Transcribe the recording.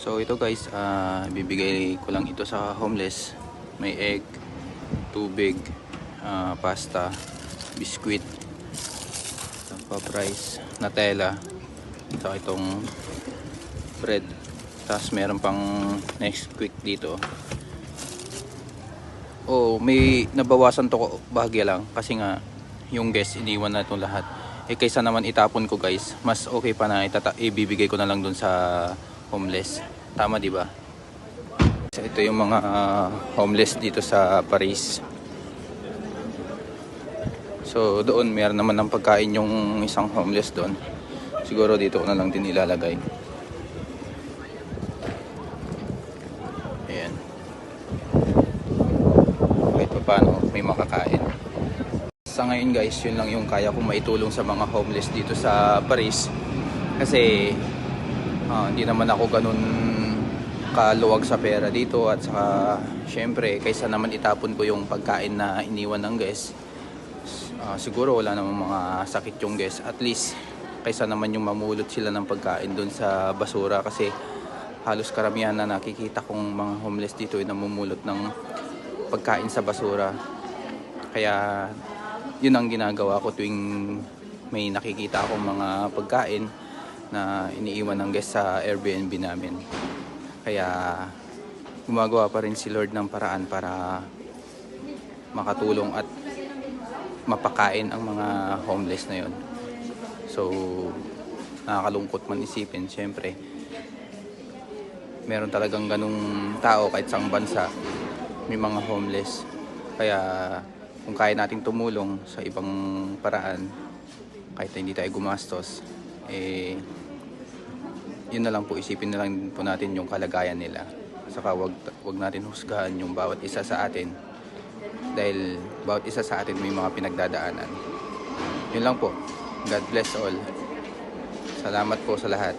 So ito guys, bibigay ko lang ito sa homeless. May egg, tubig, pasta, biskwit, rice, Nutella, saka itong bread. Tapos meron pang Nesquik dito. May nabawasan to bahagya lang kasi nga yung guest iniwan na itong lahat. Kaysa naman itapon ko guys, mas okay pa na ibibigay ko na lang dun sa homeless. Tama di ba? So, ito yung mga homeless dito sa Paris. So doon meron naman ng pagkain yung isang homeless doon. Siguro dito ko na lang din ilalagay. Ayan. Kahit pa paano may makakain. Sa ngayon guys, yun lang yung kaya kong maitulong sa mga homeless dito sa Paris. Kasi hindi naman ako ganun kaluwag sa pera dito, at saka syempre kaysa naman itapon ko yung pagkain na iniwan ng guest, siguro wala namang mga sakit yung guest, at least kaysa naman yung mamulot sila ng pagkain dun sa basura. Kasi halos karamihan na nakikita kong mga homeless dito ay namumulot ng pagkain sa basura. Kaya yun ang ginagawa ko tuwing may nakikita akong mga pagkain na iniiwan ng guest sa Airbnb namin. Kaya gumagawa pa rin si Lord ng paraan para makatulong at mapakain ang mga homeless na yon. So nakakalungkot man isipin, syempre meron talagang ganung tao kahit sa bansa, may mga homeless. Kaya kung kaya nating tumulong sa ibang paraan kahit hindi tayo gumastos, yun na lang po, isipin na lang po natin yung kalagayan nila. Saka wag natin husgahan yung bawat isa sa atin, dahil bawat isa sa atin may mga pinagdadaanan. Yun lang po. God bless all. Salamat po sa lahat.